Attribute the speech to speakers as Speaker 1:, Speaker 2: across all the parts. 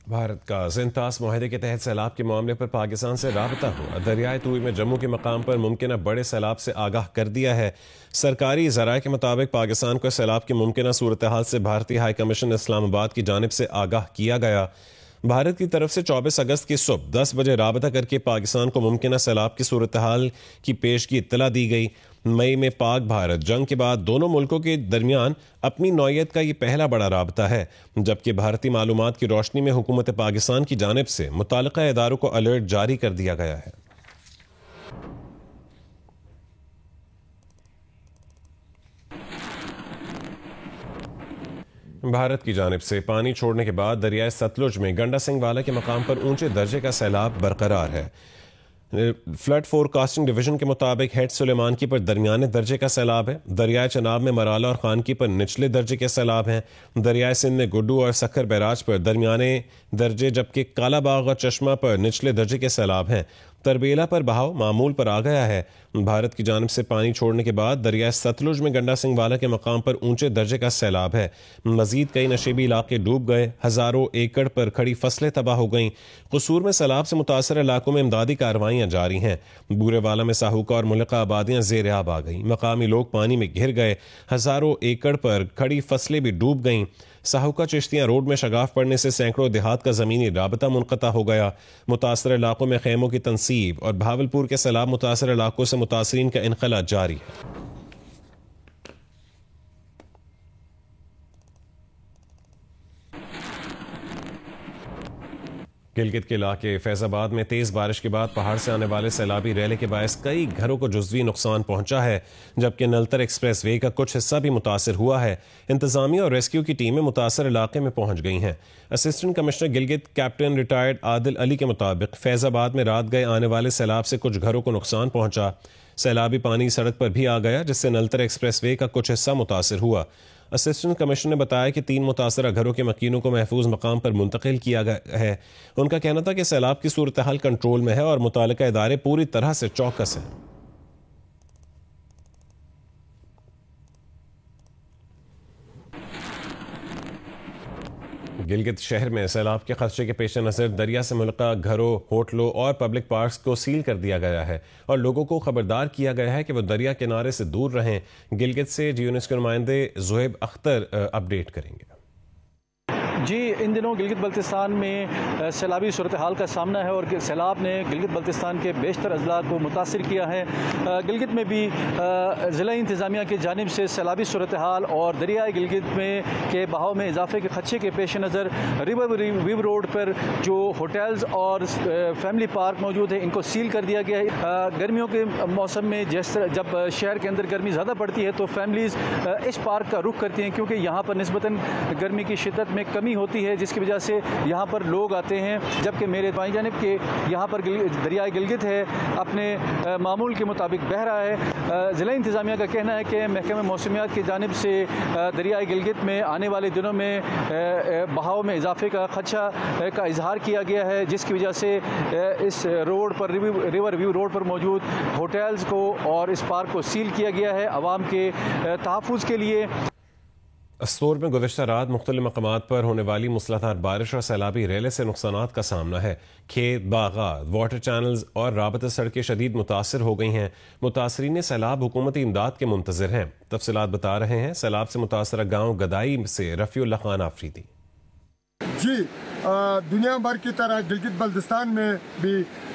Speaker 1: भारत का ज़िंतास मुआहदे के तहत सैलाब के मामले पर पाकिस्तान से राबता हुआ। दरियाए तूई में जम्मू के मकाम पर मुमकिन बड़े सैलाब से आगाह कर दिया है। सरकारी ज़राए के मुताबिक पाकिस्तान को सैलाब की मुमकिन सूरत हाल से भारतीय हाई कमीशन इस्लामाबाद की जानिब से आगाह किया गया। भारत की तरफ से 24 अगस्त की सुबह 10 बजे राबता करके पाकिस्तान को मुमकिन सैलाब की सूरत हाल की पेश की इत्तला दी गई। मई में पाक भारत जंग के बाद दोनों मुल्कों के दरमियान अपनी नौयत का ये पहला बड़ा राबता है, जबकि भारतीय मालूमात की रोशनी में हुकूमत पाकिस्तान की जानिब से मुताल्लिका इदारों को अलर्ट जारी कर दिया गया है। भारत की जानिब से पानी छोड़ने के बाद दरियाए सतलुज में गंडा सिंह वाला के मकाम पर ऊंचे दर्जे का सैलाब बरकरार है। फ्लड फोरकास्टिंग डिवीजन के मुताबिक हेड सुलेमानकी पर दरमियाने दर्जे का सैलाब है। दरियाए चनाब में मराला और खानकी पर निचले दर्जे के सैलाब हैं। दरियाए सिंध में गुड्डू और सखर बैराज पर दरमियाने दर्जे, जबकि कालाबाग और चश्मा पर निचले दर्जे के सैलाब हैं। तरबेला पर बहाव मामूल पर आ गया है। भारत की जानिब से पानी छोड़ने के बाद दरियाए सतलुज में गंडा सिंह वाला के मकाम पर ऊंचे दर्जे का सैलाब है। मजीद कई नशेबी इलाके डूब गए। हजारों एकड़ पर खड़ी फसलें तबाह हो गईं। कसूर में सैलाब से मुतासर इलाकों में इमदादी कार्रवाइयां जारी हैं। बूरेवाला में साहूका और मुल्का आबादियां ज़ेर आब आ गईं। मकामी लोग पानी में घिर गए। हजारों एकड़ पर खड़ी फसलें भी डूब गईं। साहूका चिश्तियां रोड में शगाफ पड़ने से सैकड़ों देहात का ज़मीनी राबता मुनक़ता हो गया। मुतासर इलाकों में खैमों की तनसीब और भावलपुर के सैलाब मुतासर इलाकों से मुतासरीन का इनखला जारी है। गिलगित के इलाके फैजाबाद में तेज बारिश के बाद पहाड़ से आने वाले सैलाबी रैले के बायस कई घरों को जुज़वी नुकसान पहुंचा है, जबकि नलतर एक्सप्रेस वे का कुछ हिस्सा भी मुतासर हुआ है। इंतजामिया और रेस्क्यू की टीमें मुतासर इलाके में पहुंच गई हैं। Assistant commissioner Gilgit captain retired Adil Ali के मुताबिक फैजाबाद में रात गए आने वाले सैलाब से कुछ घरों को नुकसान पहुंचा। सैलाबी पानी सड़क पर भी आ गया, जिससे नलतर एक्सप्रेस वे का कुछ हिस्सा मुतासर हुआ। असिस्टेंट कमिश्नर ने बताया कि 3 मुतासरा घरों के मकीनों को महफूज मकाम पर मुंतकिल किया गया है। उनका कहना था कि सैलाब की सूरत हाल कंट्रोल में है और मुतालिका इदारे पूरी तरह से चौकस हैं। गिलगित शहर में सैलाब के खदशे के पेश नज़र दरिया से मुल्का घरों, होटलों और पब्लिक पार्क्स को सील कर दिया गया है और लोगों को खबरदार किया गया है कि वो दरिया किनारे से दूर रहें। गिलगित से GNS के नुमाइंदे ज़ुहैब अख्तर अपडेट करेंगे।
Speaker 2: जी, इन दिनों गिलगित बल्तिस्तान में सैलाबी सूरत हाल का सामना है और सैलाब ने गिलगित बल्तिस्तान के बेशतर अजला को मुतासर किया है। गिलगित में भी ज़िला इंतज़ामिया की जानिब से सैलाबी सूरत हाल और दरियाए गिलगित में के बहाव में इजाफे के खदशे के पेश नज़र रिवर व्यू रोड पर जो होटल्स और फैमिली पार्क मौजूद है, इनको सील कर दिया गया है। गर्मियों के मौसम में जब शहर के अंदर गर्मी ज़्यादा पड़ती है तो फैमिलीज़ इस पार्क का रुख करती हैं, क्योंकि यहाँ पर निस्बतन गर्मी की शिद्दत में कमी होती है, जिसकी वजह से यहाँ पर लोग आते हैं। जबकि मेरे बाईं जानिब के यहाँ पर दरियाए गिलगित है अपने मामूल के मुताबिक बह रहा है। ज़िला इंतज़ामिया का कहना है कि महकमे मौसमियात की जानिब से दरियाए गिलगित में आने वाले दिनों में बहाव में इजाफे का खदशा का इजहार किया गया है, जिसकी वजह से इस रोड पर रिवर व्यू रोड पर मौजूद होटल्स को और इस पार्क को सील किया गया है आवाम के तहफ़्फ़ुज़ के लिए।
Speaker 1: अस्तोर में गुज़श्ता रात मुख्तलिफ मकामात पर होने वाली मूसलाधार बारिश और सैलाबी रेले से नुकसानात का सामना है। खेत, बागात, वाटर चैनल्स और राबता सड़कें शदीद मुतासर हो गई हैं। मुतासरीन सैलाब हुकूमती इमदाद के मुंतज़िर हैं। तफसीलात बता रहे हैं सैलाब से मुतासरा गाँव गदाई से रफ़ीउल्लाह खान आफरीदी।
Speaker 3: जी, दुनिया भर की तरह गिलगित बल्तिस्तान में भी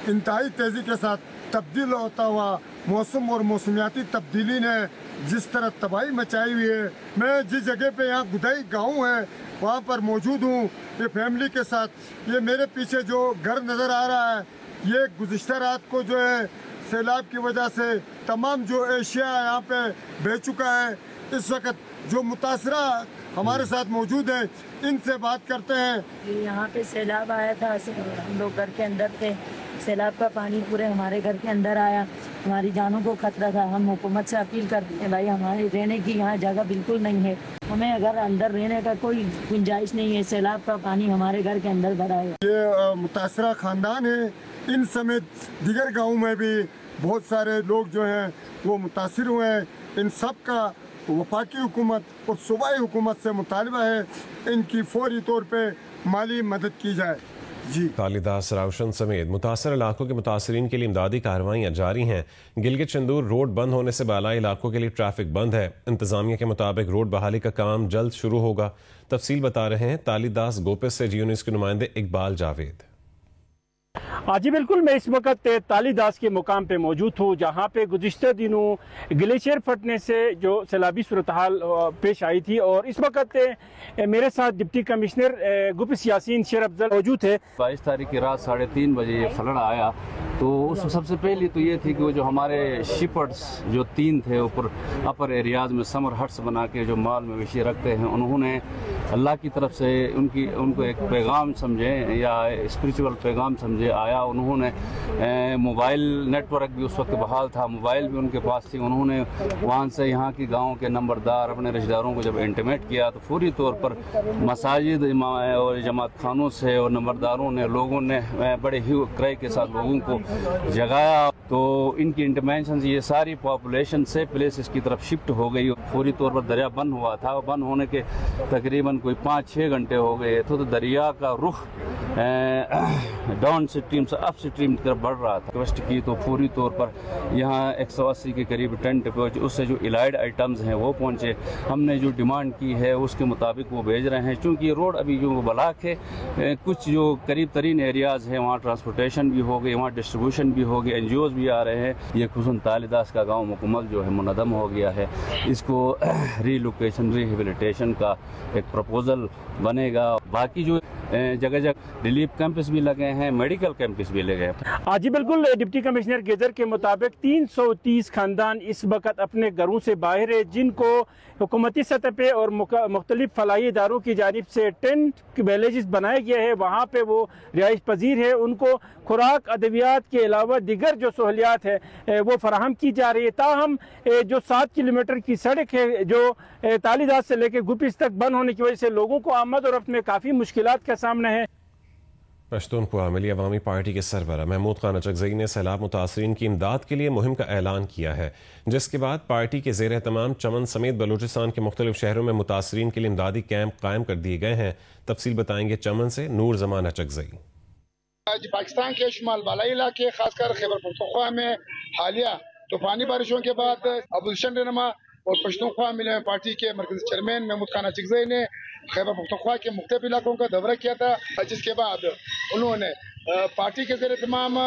Speaker 3: इंतहाई तेज़ी के साथ तब्दील होता हुआ मौसम और मौसमियाती तब्दीली ने जिस तरह तबाही मचाई हुई है, मैं जिस जगह पे यहाँ गुदाई गाँव है वहाँ पर मौजूद हूँ ये फैमिली के साथ। ये मेरे पीछे जो घर नज़र आ रहा है, ये गुज़िश्ता रात को जो है सैलाब की वजह से तमाम जो एशिया यहाँ पे बह चुका है। इस वक्त जो मुतासरा हमारे साथ मौजूद है, इनसे बात करते हैं।
Speaker 4: यहाँ पे सैलाब आया था, हम लोग घर के अंदर थे, सैलाब का पानी पूरे हमारे घर के अंदर आया, हमारी जानों को खतरा था। हम हुकूमत से अपील करते हैं, भाई हमारे रहने की यहाँ जगह बिल्कुल नहीं है, हमें अगर अंदर रहने का कोई गुंजाइश नहीं है, सैलाब का पानी हमारे घर के अंदर भरा है।
Speaker 3: ये मुतासरा ख़ानदान है, इन समेत दीगर गाँव में भी बहुत सारे लोग जो हैं वो मुतासर हुए हैं। इन सब का वफाकी हुकूमत और सूबाई हुकूमत से मुतालबा है इनकी फौरी तौर पे माली मदद की जाए। जी
Speaker 1: तालीदास रावशन समेत मुतासर इलाकों के मुतासरीन के लिए इमदादी कार्रवाइयाँ जारी हैं। गिलगित चंदूर रोड बंद होने से बालाई इलाकों के लिए ट्रैफिक बंद है। इंतजामिया के मुताबिक रोड बहाली का काम जल्द शुरू होगा। तफसील बता रहे हैं तालीदास गोपिस से जियो न्यूज़ के नुमाइंदे इकबाल जावेद।
Speaker 5: जी बिल्कुल, मैं इस वक्त तालीदास के मुकाम पे मौजूद हूँ, जहाँ पे गुज़िश्ता दिनों ग्लेशियर फटने से जो सैलाबी सूरत हाल पेश आई थी, और इस वक्त मेरे साथ डिप्टी कमिश्नर गुपिस यासीन शेर अफजल मौजूद है।
Speaker 6: 22 तारीख की रात 3:30 बजे ये फ्लड आया, तो उस सबसे पहले तो ये थी कि वो जो हमारे शिपर्स जो 3 थे ऊपर अपर एरियाज में समर हट्स बना के जो माल मवेशी रखते हैं, उन्होंने अल्लाह की तरफ से उनको एक पैगाम समझे या स्पिरिचुअल पैगाम समझे आया। उन्होंने मोबाइल नेटवर्क भी उस वक्त बहाल था, मोबाइल भी उनके पास थी। उन्होंने वहाँ से यहाँ की गाँव के नंबरदार अपने रिश्तेदारों को जब इंटीमेट किया तो फौरी तौर पर मसाजिद और जमात खानों से और नंबरदारों ने लोगों ने बड़े ही क्रय के साथ लोगों को जगाया। तो इनकी इंटरवेंशन ये सारी पॉपुलेशन से प्लेसेस की तरफ शिफ्ट हो गई। फौरी तौर पर दरिया बंद हुआ था, बंद होने के तकरीबन कोई 5-6 घंटे हो गए तो दरिया का रुख डाउन स्ट्रीम से अप स्ट्रीम की तरफ बढ़ रहा था। रिक्वेस्ट की तो फौरी तौर पर यहाँ 180 के करीब टेंट पहुँचे, उससे जो इलाइड आइटम्स हैं वो पहुँचे। हमने जो डिमांड की है उसके मुताबिक वो भेज रहे हैं, क्योंकि ये रोड अभी जो ब्लॉक है, कुछ जो करीब तरीन एरियाज़ हैं वहाँ ट्रांसपोर्टेशन भी हो गई, वहाँ डिस्ट्रीब्यूशन भी हो गई, NGOs भी आ रहे हैं। ये खुसूसन तालीदास का गाँव मुकम्मल जो है मुनदम हो गया है। इसको रीलोकेशन रिहेबिलिटेशन का एक प्रपोजल बनेगा। बाकी जो जगह जगह रिलीफ कैंप्स भी लगे हैं, मेडिकल कैंप्स भी लगे हैं।
Speaker 5: जी बिल्कुल, डिप्टी कमिश्नर गेजर के मुताबिक 330 खानदान इस वक्त अपने घरों से बाहर है, जिनको हुकूमती सतह पे और मुख्तलिफ फलाही इदारों की जानिब से टेंट विलेजेस बनाए गए हैं, वहाँ पे वो रिहाइश पजीर है। उनको खुराक अद्वियात के अलावा दिगर जो सहूलियात है वो फराहम की जा रही है। ताहम जो 7 किलोमीटर की सड़क है जो तालीदास से लेकर गुपिस तक बंद होने की वजह से लोगों को आमद और रफ्त में काफ़ी मुश्किलात का सामना है।
Speaker 1: पश्तूनख्वा मिली अवामी पार्टी के सरबराह महमूद खान अचकज़ई ने सैलाब मुतासरीन की इमदाद के लिए मुहिम का ऐलान किया है, जिसके बाद पार्टी के ज़ेर एहतमाम चमन समेत बलूचिस्तान के मुख्तलिफ शहरों में मुतासरीन के लिए इमदादी कैंप कायम कर दिए गए हैं। तफसील बताएंगे चमन से नूर जमान अचकज़ई।
Speaker 7: आज पाकिस्तान के शुमाल बालाई इलाके खासकर खैबर पख्तूनख्वा में हालिया तूफानी बारिशों के बाद अपोजिशन रहनुमा और पश्तूनख्वा मिले पार्टी के मरकजी चेयरमैन महमूद खान अचकज़ई ने खैबर पख्तूनख्वा के मुख्तलिफ इलाकों का दौरा किया था, जिसके बाद उन्होंने पार्टी के ज़ेर एहतमाम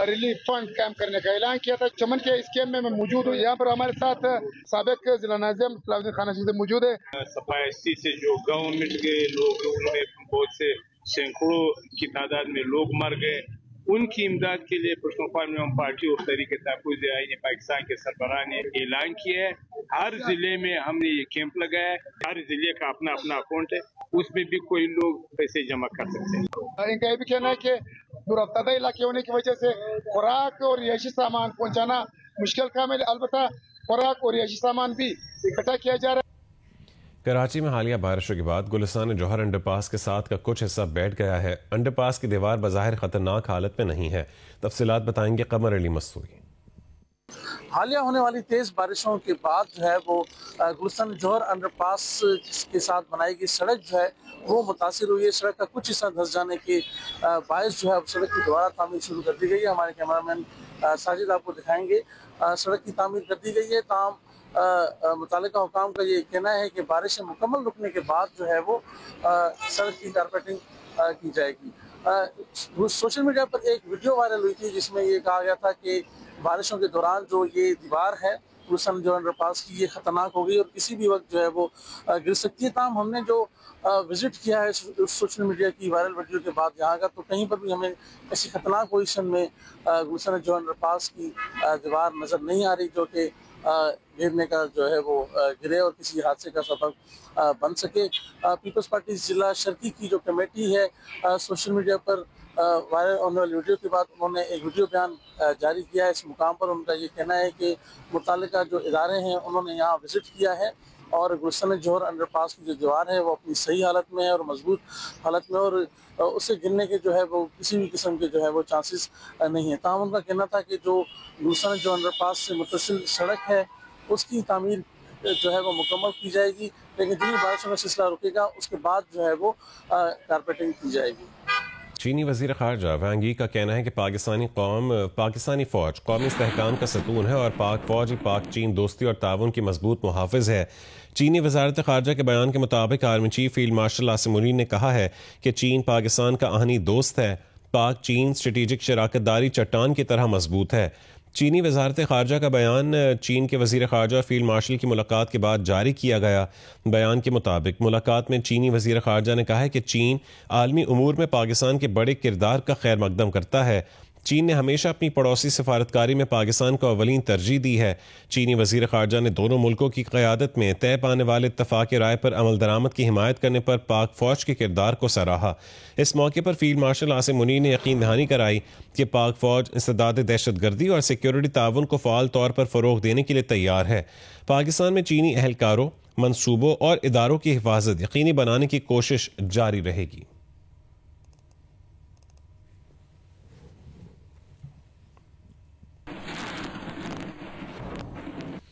Speaker 7: रिलीफ फंड कैंप करने का ऐलान किया था। चमन के इस कैंप में मैं मौजूद हूँ। यहाँ पर हमारे साथ साबिक जिला नाज़िम सलाहुद्दीन खान अचकज़ई मौजूद है।
Speaker 8: सफाई से जो गाँव मिट गए लोग, उन्होंने बहुत से सैकड़ों की तादाद में लोग मर गए, उनकी इमदाद के लिए पश्तूनख्वा में पार्टी और तहरीक तहफ़्फ़ुज़ आईन पाकिस्तान के सरबराह ने ऐलान किया है। हर जिले में हमने ये कैंप लगाया है, हर जिले का अपना अपना अकाउंट है, उसमें भी कोई लोग पैसे जमा कर सकते हैं।
Speaker 7: इनका ये भी कहना है कि दूरअफ्तादा इलाके होने की वजह से खुराक और रिहायशी सामान पहुँचाना मुश्किल काम है, अलबत्ता खुराक और रिहायशी सामान भी इकट्ठा किया जा रहा है।
Speaker 1: कराची में हालिया बारिशों के बाद गुलिस्तान जौहर अंडरपास के साथ का कुछ हिस्सा बैठ गया है। अंडरपास की दीवार बज़ाहिर खतरनाक हालत में नहीं है। तफसीलात बताएंगे कमर अली मस्तूरी।
Speaker 9: हालिया होने वाली तेज़ बारिशों के बाद जो है वो गुलिस्तान जौहर अंडरपास के साथ बनाई गई सड़क जो है वो मुतासिर हुई है। सड़क का कुछ हिस्सा धंस जाने के बायस जो है सड़क की दोबारा तामीर शुरू कर दी गई है। हमारे कैमरामैन साजिद आपको दिखाएंगे। सड़क की तामीर कर दी गई है। ताम मुतालिका हुकाम का ये कहना है कि बारिश मुकम्मल रुकने के बाद जो है वो सड़क की कारपेटिंग की जाएगी। सोशल मीडिया पर एक वीडियो वायरल हुई थी जिसमें ये कहा गया था कि बारिशों के दौरान जो ये दीवार है गुलिस्तान जौहर अंडरपास की, ये ख़तरनाक हो गई और किसी भी वक्त जो है वो गिर सकती है। ताम हमने जो विज़िट किया है सोशल मीडिया की वायरल वीडियो के बाद यहाँ का, तो कहीं पर भी हमें ऐसी ख़तरनाक पोजीशन में गुलिस्तान जौहर अंडरपास की दीवार नज़र नहीं आ रही जो कि गिरने का जो है वो गिरे और किसी हादसे का सबब बन सके। पीपल्स पार्टी ज़िला शर्की की जो कमेटी है सोशल मीडिया पर वायरल होने वाली वीडियो के बाद उन्होंने एक वीडियो बयान जारी किया है। इस मुकाम पर उनका ये कहना है कि मुतालिका जो इदारे हैं उन्होंने यहाँ विज़िट किया है और गुलिस्तान जौहर अंडरपास की जो दीवार है वो अपनी सही हालत में है और मजबूत हालत में, और उससे गिरने के जो है वो किसी भी किस्म के जो है वो चांसेस नहीं है। ताहम उनका कहना था कि जो गुलिस्तान जौहर अंडरपास से मुत्तसिल सड़क है उसकी तामीर जो है वो मुकम्मल की जाएगी लेकिन जिन बारिशों का सिलसिला रुकेगा उसके बाद जो है वो कारपेटिंग की जाएगी।
Speaker 1: चीनी वज़ीर ख़ारजा वांग यी का कहना है कि पाकिस्तानी फ़ौज कौमी इस्तेहकाम का सतून है और पाक फ़ौज ही पाक चीन दोस्ती और ताउन की मजबूत मुहाफ़िज़ है। चीनी वज़ारत ख़ारजा के बयान के मुताबिक army chief field marshal Asim Munir ने कहा है कि चीन पाकिस्तान का आहनी दोस्त है। पाक चीन स्ट्रेटेजिक शराकतदारी चट्टान की तरह मजबूत है। चीनी वज़ारत ख़ारजा का बयान चीन के वज़ीर ख़ारजा और फील्ड मार्शल की मुलाकात के बाद जारी किया गया। बयान के मुताबिक मुलाकात में चीनी वज़ीर ख़ारजा ने कहा है कि चीन आलमी उमूर में पाकिस्तान के बड़े किरदार का खैर मकदम करता है। चीन ने हमेशा अपनी पड़ोसी सफारतकारी में पाकिस्तान को अवलीन तरजीह दी है। चीनी वज़ीर ख़ारजा ने दोनों मुल्कों की क़यादत में तय पाने वाले इत्तफ़ाक़ राय पर अमल दरामद की हिमायत करने पर पाक फ़ौज के किरदार को सराहा। इस मौके पर फील्ड मार्शल आसिम मुनीर ने यकीन दहानी कराई कि पाक फ़ौज इंसदाद दहशतगर्दी और सिक्योरिटी ताउन को फ़ाल तौर पर फ़रोग़ देने के लिए तैयार है। पाकिस्तान में चीनी अहलकारों, मनसूबों और इदारों की हिफाजत यकीनी बनाने की कोशिश जारी रहेगी।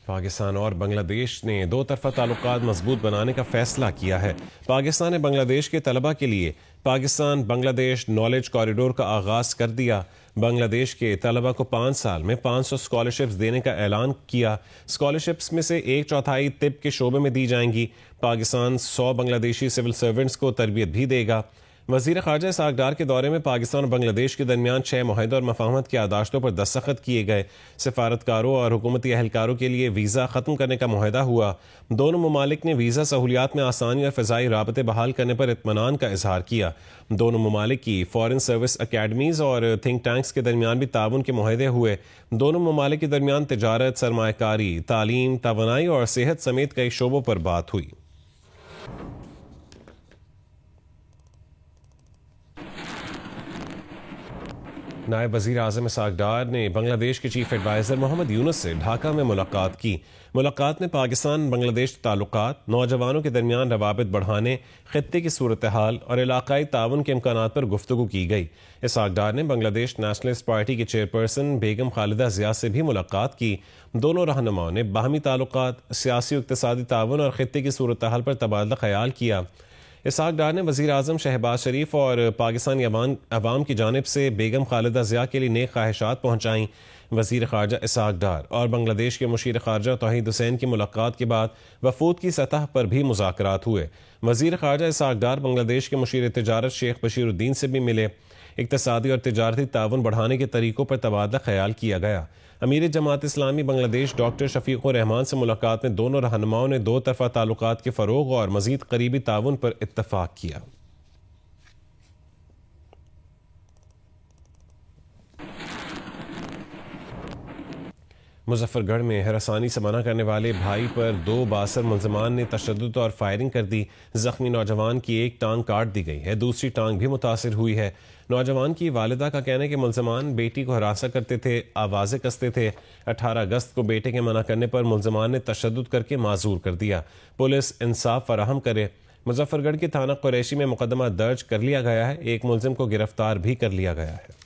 Speaker 1: पाकिस्तान और बांग्लादेश ने दो तरफा ताल्लुकात मजबूत बनाने का फैसला किया है। पाकिस्तान ने बांग्लादेश के तलबा के लिए पाकिस्तान बांग्लादेश नॉलेज कॉरिडोर का आगाज कर दिया। बांग्लादेश के तलबा को 5 साल में 500 स्कॉलरशिप्स देने का ऐलान किया। स्कॉलरशिप्स में से 1/4 तिब के शोबे में दी जाएंगी। पाकिस्तान 100 बांग्लादेशी सिविल सर्वेंट्स को तरबियत भी देगा। वज़ीर ख़ारजा इसहाक़ डार के दौरे में पाकिस्तान और बांग्लादेश के दरमियान 6 मुआहदों और मफ़ाहमत की यादाश्तों पर दस्तखत किए गए। सफारतकारों और हुकूमती अहलकारों के लिए वीज़ा ख़त्म करने का मुआहदा हुआ। दोनों ममालिक ने वीज़ा सहूलियात में आसानी और फ़ज़ाई राबते बहाल करने पर इत्मीनान का इजहार किया। दोनों ममालिक की फ़ॉरेन सर्विस अकेडमीज़ और थिंक टैंक्स के दरमियान भी ताउन के मुआहदे हुए। दोनों ममालिक के दरमियान तिजारत, सरमायाकारी, तालीम, तवानाई और सेहत समेत कई शोबों पर बात हुई। नायब वज़ीर आज़म इसहाक़ डार ने बांग्लादेश के चीफ एडवाइज़र मोहम्मद यूनुस से ढाका में मुलाकात की। मुलाकात में पाकिस्तान बांग्लादेश ताल्लुकात, नौजवानों के दरमियान रवाबित बढ़ाने, खित्ते की सूरत हाल और इलाकाई ताउन के इम्कानात पर गुफ्तगू की गई। इसहाक़ डार ने बांग्लादेश नेशनलिस्ट पार्टी की चेयरपर्सन बेगम खालिदा ज़िया से भी मुलाकात की। दोनों रहनुमाओं ने बाहमी ताल्लुकात, सियासी और इक़्तिसादी ताउन और खित्ते की सूरत हाल पर तबादला ख्याल किया। इसहाक़ डार ने वज़ीर आज़म शहबाज शरीफ और पाकिस्तानी अवाम की जानिब से बेगम खालिदा ज़िया के लिए नेक ख्वाहिशात पहुँचाईं। वज़ीर ख़ारजा इसहाक़ डार और बांग्लादेश के मुशीर ख़ारजा तौहीद हुसैन की मुलाकात के बाद वफूद की सतह पर भी मुज़ाकरात हुए। वज़ीर ख़ारजा इसहाक़ डार बांग्लादेश के मुशीर तिजारत शेख बशीरुद्दीन से भी मिले। इक़्तिसादी और तिजारती ताउन बढ़ाने के तरीक़ों पर तबादला ख्याल किया गया। अमीर जमात इस्लामी बांग्लादेश डॉक्टर शफीक़ुर रहमान से मुलाकात में दोनों रहनुमाओं ने दो तरफा ताल्लुकात के फ़रोग़ और मज़ीद करीबी ताउन पर इत्तफ़ाक़ किया। मुजफ्फरगढ़ में हरासानी से मना करने वाले भाई पर 2 बासर मुल्ज़मान ने तशद्दुद और फायरिंग कर दी। जख्मी नौजवान की एक टांग काट दी गई है, दूसरी टांग भी मुतासिर हुई है। नौजवान की वालिदा का कहना है कि मुल्ज़मान बेटी को हरासा करते थे, आवाज़ें कसते थे। 18 अगस्त को बेटे के मना करने पर मुल्ज़मान ने तशद्दुद करके माजूर कर दिया। पुलिस इंसाफ फराहम करे। मुजफ्फरगढ़ के थाना कुरैशी में मुकदमा दर्ज कर लिया गया है। एक मुल्ज़िम को गिरफ्तार भी कर लिया गया है।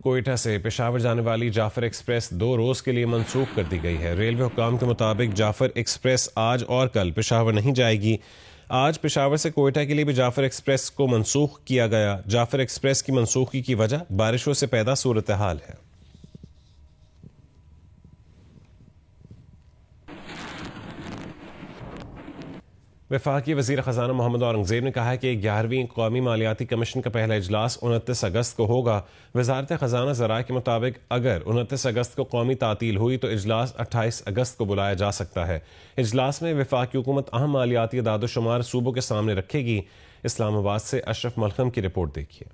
Speaker 1: कोयटा से पेशावर जाने वाली जाफर एक्सप्रेस 2 रोज़ के लिए मनसूख कर दी गई है। रेलवे हुकाम के मुताबिक जाफर एक्सप्रेस आज और कल पेशावर नहीं जाएगी। आज पेशावर से कोयटा के लिए भी जाफर एक्सप्रेस को मनसूख किया गया। जाफर एक्सप्रेस की मनसूखी की वजह बारिशों से पैदा सूरत हाल है। वफाकी वज़ीर ख़ज़ाना मोहम्मद औरंगज़ेब ने कहा है कि 11वीं कौमी मालियाती कमीशन का पहला इजलास 29 अगस्त को होगा। वज़ारत ख़ज़ाना ज़राए के मुताबिक अगर 29 अगस्त को कौमी तातील हुई तो इजलास 28 अगस्त को बुलाया जा सकता है। इजलास में वफाकी हुकूमत अहम मालियाती अदाद-ओ-शुमार सूबों के सामने रखेगी। इस्लामाबाद से अशरफ मलखम की रिपोर्ट देखिए।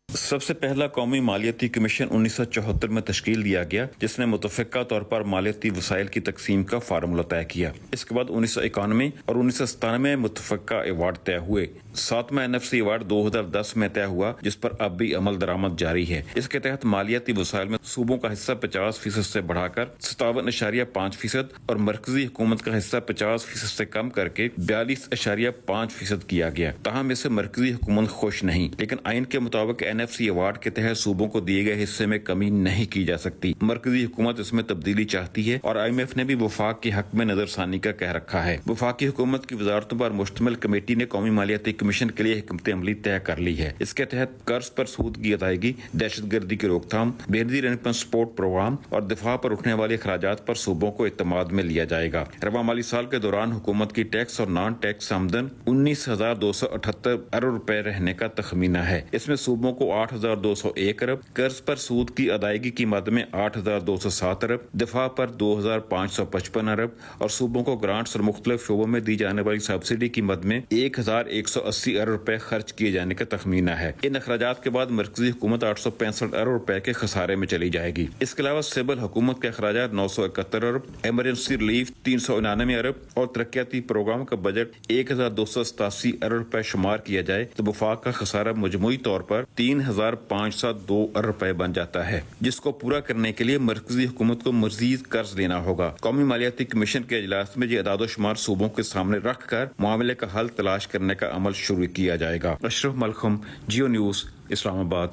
Speaker 10: सबसे पहला कौमी मालियाती कमीशन 1974 में तश्कील दिया गया, जिसने मुतफ़िका तौर पर मालियाती वसाइल की तकसीम का फार्मूला तय किया। इसके बाद 1991 और 1997 में मुतफ़िका अवार्ड तय हुए। 7वां NFC अवार्ड 2010 में तय हुआ, जिस पर अब भी अमल दरामद जारी है। इसके तहत मालियाती वसाइल में सूबों का हिस्सा 50% से बढ़ाकर 57.5% और मरकजी हुकूमत का हिस्सा 50% से कम करके 42.5% किया गया। ताहम इससे मरकजी हुकूमत खुश नहीं, लेकिन आइन के मुताबिक NFC अवार्ड के तहत सूबों को दिए गए हिस्से में कमी नहीं की जा सकती। मरकजी हुकूमत इसमें तब्दीली चाहती है और IMF ने भी वफाक के हक में नजरसानी का कह रखा है। वफाकी हुकूमत की वजारतों पर मुश्तमिल कमेटी ने कौमी मालियाती कमीशन के लिए हिकमत अमली तय कर ली है। इसके तहत कर्ज पर सूद की अदायगी, दहशतगर्दी की रोकथाम, बेनजीर इन्वेस्टमेंट सपोर्ट प्रोग्राम और दिफा पर उठने वाले अखराजात पर सूबों को इत्तेमाद में लिया जाएगा। रवा माली साल के दौरान हुकूमत की टैक्स और नॉन टैक्स आमदन 19,278 अरब रुपए रहने का तखमीना है। इसमें सूबों को 8,201 अरब, कर्ज पर सूद की अदायगी की मद में 8,207 अरब, दिफा पर 2,555 अरब और सूबों को ग्रांट्स और मुख्तलिफ शोबों में दी जाने वाली सब्सिडी की मद में 1,180 अरब रुपए खर्च किए जाने का तखमीना है। इन अखराजात के बाद मरकजी हुकूमत 865 अरब रुपए के खसारे में चली जाएगी। इसके अलावा सिविल हुकूमत के अखराजात 971 अरब, इमरजेंसी रिलीफ 399 अरब और तरक्याती प्रोग्राम का बजट 1,287 अरब रुपए शुमार किया जाए तो वफाक का खसारा मजमूई तौर पर 3,502 अरब रुपए बन जाता है, जिसको पूरा करने के लिए मरकजी हुकूमत को मजीद कर्ज लेना होगा। कौमी मालियाती कमीशन के इजलास में ये अदाद-ओ-शुमार सूबों के सामने रखकर मामले का हल तलाश करने का अमल शुरू किया जाएगा। अशरफ मलखम, जियो न्यूज, इस्लामाबाद।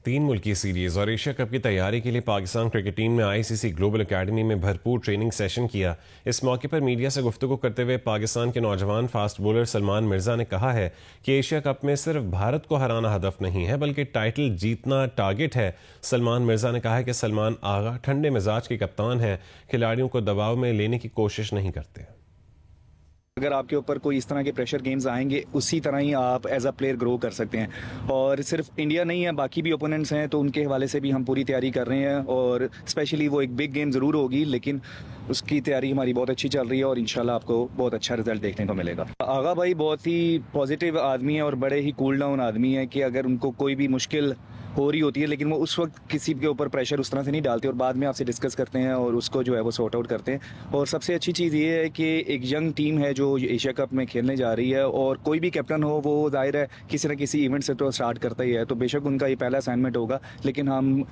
Speaker 1: 3 मुल्की सीरीज और एशिया कप की तैयारी के लिए पाकिस्तान क्रिकेट टीम ने ICC ग्लोबल अकेडमी में भरपूर ट्रेनिंग सेशन किया। इस मौके पर मीडिया से गुफ्तगू करते हुए पाकिस्तान के नौजवान फास्ट बॉलर सलमान मिर्जा ने कहा है कि एशिया कप में सिर्फ भारत को हराना हदफ नहीं है बल्कि टाइटल जीतना टारगेट है। सलमान मिर्जा ने कहा है कि सलमान आगा ठंडे मिजाज के कप्तान है, खिलाड़ियों को दबाव में लेने की कोशिश नहीं करते।
Speaker 11: अगर आपके ऊपर कोई इस तरह के प्रेशर गेम्स आएंगे उसी तरह ही आप एज अ प्लेयर ग्रो कर सकते हैं। और सिर्फ इंडिया नहीं है, बाकी भी ओपोनेंट्स हैं, तो उनके हवाले से भी हम पूरी तैयारी कर रहे हैं और स्पेशली वो एक बिग गेम ज़रूर होगी लेकिन उसकी तैयारी हमारी बहुत अच्छी चल रही है और इंशाल्लाह आपको बहुत अच्छा रिजल्ट देखने को मिलेगा। आगा भाई बहुत ही पॉजिटिव आदमी है और बड़े ही कूल डाउन आदमी है कि अगर उनको कोई भी मुश्किल हो रही होती है लेकिन वो उस वक्त किसी के ऊपर प्रेशर उस तरह से नहीं डालते और बाद में आपसे डिस्कस करते हैं और उसको जो है वो सॉर्ट आउट करते हैं। और सबसे अच्छी चीज़ ये है कि एक यंग टीम है जो एशिया कप में खेलने जा रही है और कोई भी कैप्टन हो वो जाहिर है किसी न किसी इवेंट से तो स्टार्ट करता ही है, तो बेशक उनका ये पहला असाइनमेंट होगा लेकिन हम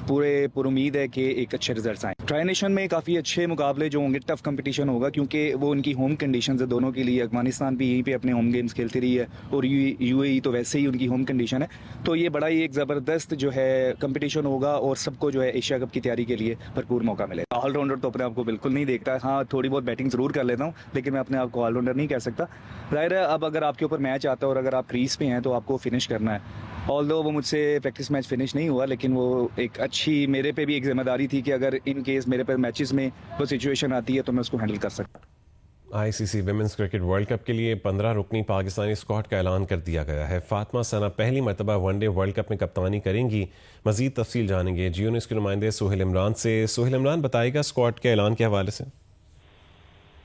Speaker 11: पूरे उम्मीद है कि एक अच्छे रिजल्ट आए। ट्राई नेशन में काफ़ी अच्छे मुकाबले जो होंगे, टफ कंपटीशन होगा क्योंकि वो उनकी होम कंडीशन है दोनों के लिए। अफगानिस्तान भी यहीं पे अपने होम गेम्स खेलती रही है और UAE तो वैसे ही उनकी होम कंडीशन है, तो ये बड़ा ही एक ज़बरदस्त जो है कंपटीशन होगा और सबको जो है एशिया कप की तैयारी के लिए भरपूर मौका मिलेगा। ऑलराउंडर तो अपने आप को बिल्कुल नहीं देखता, हाँ थोड़ी बहुत बैटिंग ज़रूर कर लेता हूँ लेकिन मैं अपने आप को ऑलराउंडर नहीं कह सकता। जाहिर है अब अगर आपके ऊपर मैच आता है और अगर आप क्रीज पे हैं तो आपको फिनिश करना है। ऑल्दो वो मुझसे प्रैक्टिस मैच फिनिश नहीं हुआ लेकिन वो एक अच्छी मेरे पे भी एक जिम्मेदारी थी कि अगर इन केस मेरे पे मैचेस में वो सिचुएशन आती है तो मैं उसको हैंडल कर सकता।
Speaker 1: ICC women's cricket world cup के लिए 15 रुकनी पाकिस्तानी स्क्वाड का ऐलान कर दिया गया है। फातिमा सना पहली मरतबा वनडे वर्ल्ड कप में कप्तानी करेंगी। मजीद तफसील जानेंगे जियो न्यूज़ के नुमाइंदे सोहेल इमरान से। सोहेल इमरान बताएगा स्क्वाड के ऐलान के हवाले से।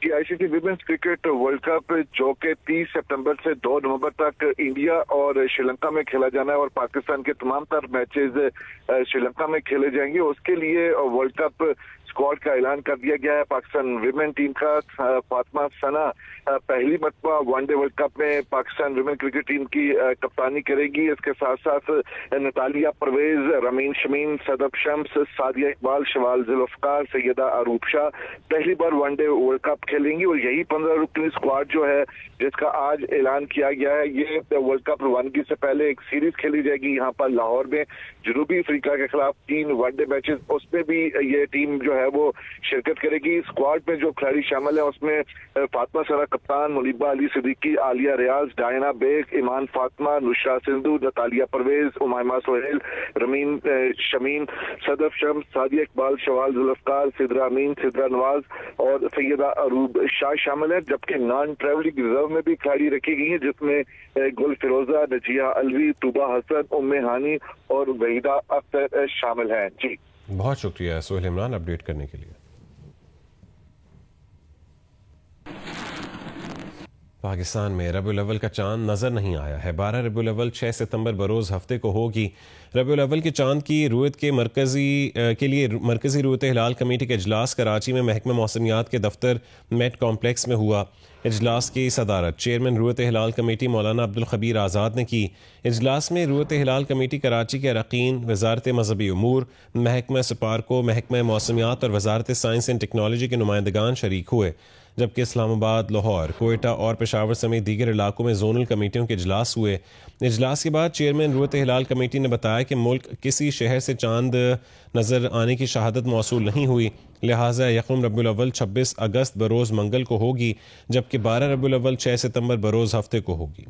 Speaker 12: ICC women's cricket world cup जो कि 30 सितंबर से 2 नवंबर तक इंडिया और श्रीलंका में खेला जाना है और पाकिस्तान के तमाम तर मैचेस श्रीलंका में खेले जाएंगे, उसके लिए वर्ल्ड कप स्क्वाड का ऐलान कर दिया गया है। पाकिस्तान विमेन टीम का फातिमा सना पहली मरतबा वनडे वर्ल्ड कप में पाकिस्तान विमेन क्रिकेट टीम की कप्तानी करेगी। इसके साथ साथ नतालिया परवेज, रमीन शमीन, सदफ शम्स, सादिया इकबाल, शवाल जुल्फकार, सैयदा अरूप शाह पहली बार वनडे वर्ल्ड कप खेलेंगी और यही 15 रुकनी स्क्वाड जो है जिसका आज ऐलान किया गया है, ये वर्ल्ड कप रवानगी से पहले एक सीरीज खेली जाएगी यहाँ पर लाहौर में जनूबी अफ्रीका के खिलाफ 3 वनडे मैचेस, उसमें भी ये टीम जो है वो शिरकत करेगी। स्क्वाड में जो खिलाड़ी शामिल है उसमें फातिमा सना कप्तान, मुनीबा अली सिद्दीकी, आलिया रियाज, डायना बेग, ईमान फातिमा, नुशरा सिंधु, नतालिया परवेज, उमायमा सोहेल, रमीन शमीन, सदफ शम्स, सादिया इकबाल, शवाल जुल्फकार, सिद्रा अमीन, सिद्रा नवाज और सैयदा अरूब शाह शामिल है। जबकि नॉन ट्रेवलिंग रिजर्व में भी खिलाड़ी रखी गई है जिसमें गुल फिरोजा, नजिया अलवी, तुबा हसन, उम्मे हानी और वहीदा अख्तर शामिल हैं। जी
Speaker 1: बहुत शुक्रिया सोहेल इमरान अपडेट करने के लिए। पाकिस्तान में रबीउल अव्वल का चांद नजर नहीं आया है। 12 रबीउल अव्वल 6 सितंबर बरोज हफ्ते को होगी। रबीउल अव्वल के चांद की रुयत के मरकजी रुयत हिलाल कमेटी का इजलास कराची में महकमा मौसमियात के दफ्तर मेट कॉम्प्लेक्स में हुआ। इजलास की सदारत चेयरमैन रुयत हिलाल कमेटी मौलाना अब्दुल खबीर आज़ाद ने की। इजलास में रुयत हिलाल कमेटी कराची के अरकान, वजारत मजहबी उमूर, महकमा सपारको, महकमा मौसमियात और वजारत साइंस एंड टेक्नोलॉजी के नुमाइंदगान शरीक हुए। जबकि इस्लामाबाद, लाहौर, कोयटा और पेशावर समेत दीगर इलाकों में जोनल कमेटियों के इजलास हुए। इजलास के बाद चेयरमैन रूयत हिलाल कमेटी ने बताया कि मुल्क किसी शहर से चांद नजर आने की शहादत मौसूल नहीं हुई, लिहाजा यकम रबीउल अव्वल 26 अगस्त बरोज़ मंगल को होगी, जबकि 12 रबीउल अव्वल 6 सितंबर बरोज़ हफ्ते को होगी।